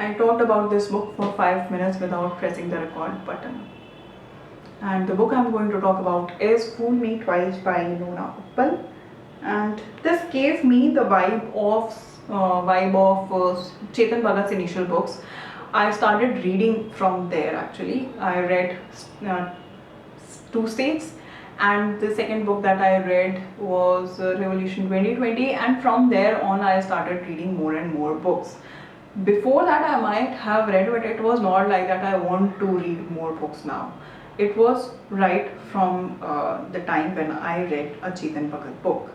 I talked about this book for 5 minutes without pressing the record button. And the book I'm going to talk about is Fool Me Twice by Nona Uppal. And this gave me the vibe of Chetan Bhagat's initial books. I started reading from there actually. I read uh, Two States, and the second book that I read was Revolution 2020, and from there on I started reading more and more books. Before that I might have read, but it was not like that I want to read more books now. It was right from the time when I read a Chetan Bhagat book.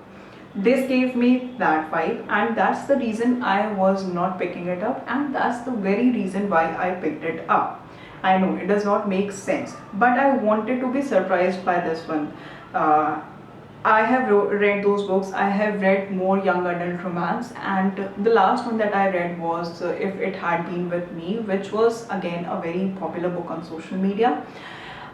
This gave me that vibe, and that's the reason I was not picking it up, and that's the very reason why I picked it up. I know it does not make sense, but I wanted to be surprised by this one. uh, I have read those books. I have read more young adult romance, and the last one that I read was If It Had Been With Me, which was again a very popular book on social media.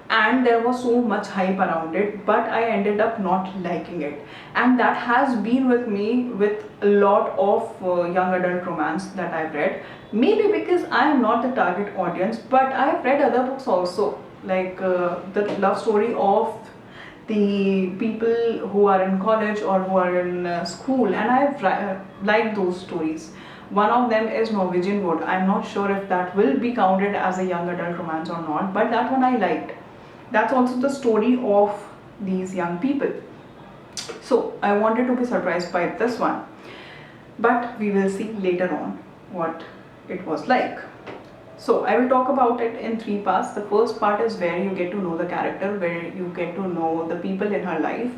And there was so much hype around it, but I ended up not liking it. And that has been with me with a lot of young adult romance that I've read. Maybe because I am not the target audience, but I've read other books also, like the love story of the people who are in college or who are in school, and I've liked those stories. One of them is Norwegian Wood. I'm not sure if that will be counted as a young adult romance or not, but that one I liked. That's also the story of these young people. So I wanted to be surprised by this one, but we will see later on what it was like. So I will talk about it in three parts. The first part is where you get to know the character, where you get to know the people in her life.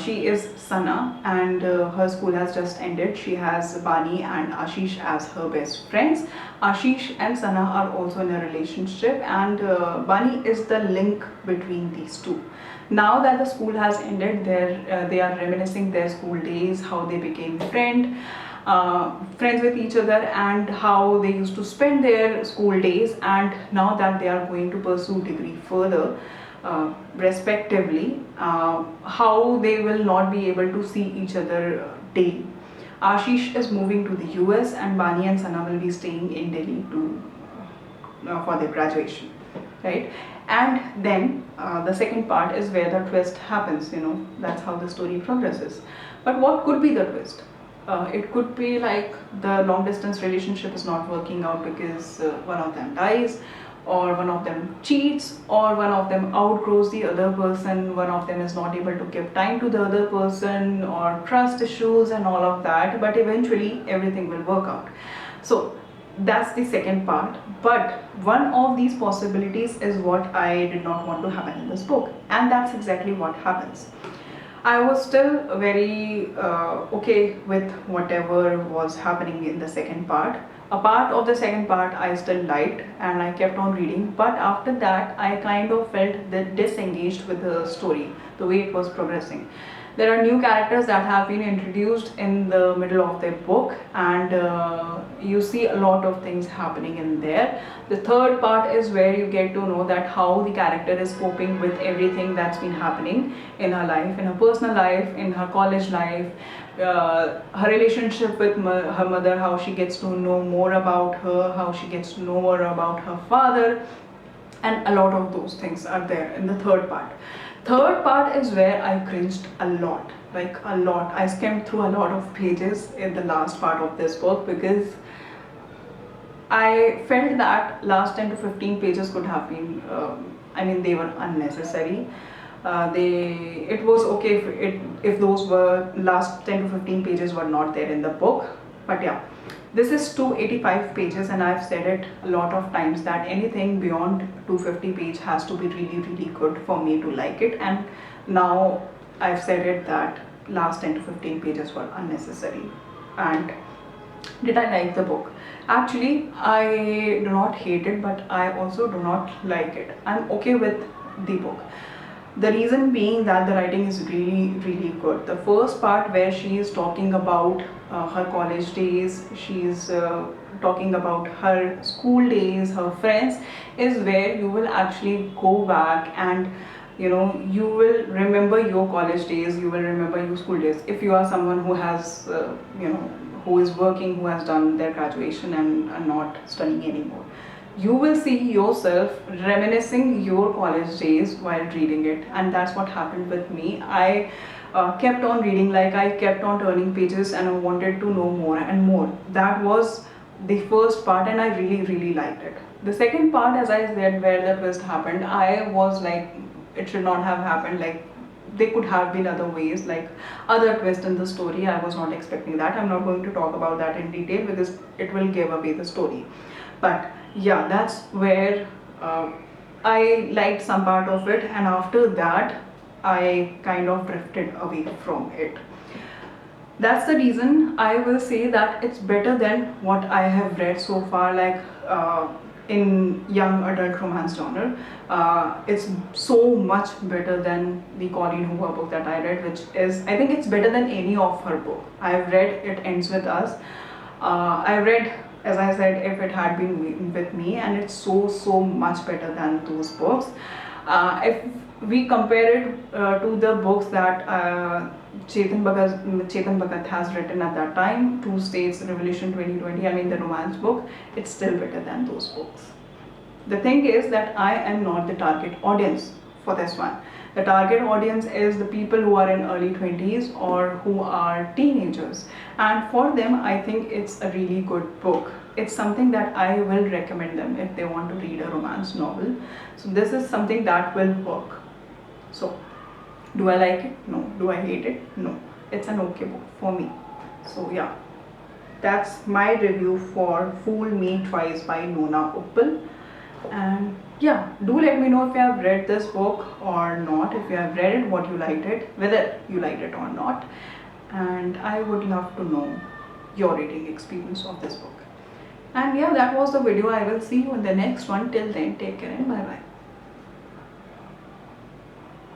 She is Sana, and her school has just ended. She has Bani and Ashish as her best friends. Ashish and Sana are also in a relationship, and Bani is the link between these two. Now that the school has ended, they are reminiscing their school days, how they became friends with each other, and how they used to spend their school days. And now that they are going to pursue degree further, respectively, how they will not be able to see each other daily. Ashish is moving to the US, and Bani and Sana will be staying in Delhi to for their graduation, right? And then the second part is where the twist happens. That's how the story progresses. But what could be the twist? It could be like the long distance relationship is not working out because one of them dies, or one of them cheats, or one of them outgrows the other person, one of them is not able to give time to the other person, or trust issues and all of that, but eventually everything will work out. So that's the second part. But one of these possibilities is what I did not want to happen in this book, and that's exactly what happens. I was still very okay with whatever was happening in the second part. A part of the second part I still liked, and I kept on reading, but after that I kind of felt disengaged with the story, the way it was progressing. There are new characters that have been introduced in the middle of the book, and you see a lot of things happening in there. The third part is where you get to know that how the character is coping with everything that's been happening in her life, in her personal life, in her college life, her relationship with her mother, how she gets to know more about her, how she gets to know more about her father, and a lot of those things are there in the third part. Third part is where I cringed a lot, like a lot. I skimmed through a lot of pages in the last part of this book because I felt that last 10 to 15 pages could have been, they were unnecessary. It was okay if those were last 10 to 15 pages were not there in the book. But yeah, this is 285 pages, and I've said it a lot of times that anything beyond 250 page has to be really really good for me to like it. And now I've said it that last 10 to 15 pages were unnecessary. And did I like the book? Actually, I do not hate it, but I also do not like it. I'm okay with the book. The reason being that the writing is really, really good. The first part where she is talking about her college days, she's talking about her school days, her friends, is where you will actually go back and you will remember your college days, you will remember your school days. If you are someone who has who is working, who has done their graduation and are not studying anymore. You will see yourself reminiscing your college days while reading it, and that's what happened with me. I kept on reading, like I kept on turning pages and I wanted to know more and more. That was the first part, and I really liked it. The second part, as I said, where the twist happened, I was like, it should not have happened. Like, there could have been other ways, like other twist in the story. I was not expecting that. I'm not going to talk about that in detail because it will give away the story. But yeah, that's where I liked some part of it, and after that I kind of drifted away from it. That's the reason I will say that it's better than what I have read so far, like in young adult romance genre. It's so much better than the Colleen Hoover book that I read, which is, I think it's better than any of her book. I've read It Ends With Us. I read, as I said, If It Had Been With Me, and it's so much better than those books. If we compare it to the books that Chetan Bhagat has written at that time, Two States, Revolution 2020, I mean the romance book, it's still better than those books. The thing is that I am not the target audience for this one. The target audience is the people who are in early 20s or who are teenagers, and for them I think it's a really good book. It's something that I will recommend them if they want to read a romance novel. So this is something that will work. So do I like it? No. Do I hate it? No. It's an okay book for me. So yeah, that's my review for Fool Me Twice by Nona Uppal. And yeah, do let me know if you have read this book or not. If you have read it, what you liked it, whether you liked it or not. And I would love to know your reading experience of this book. And yeah, that was the video. I will see you in the next one. Till then, take care and bye bye.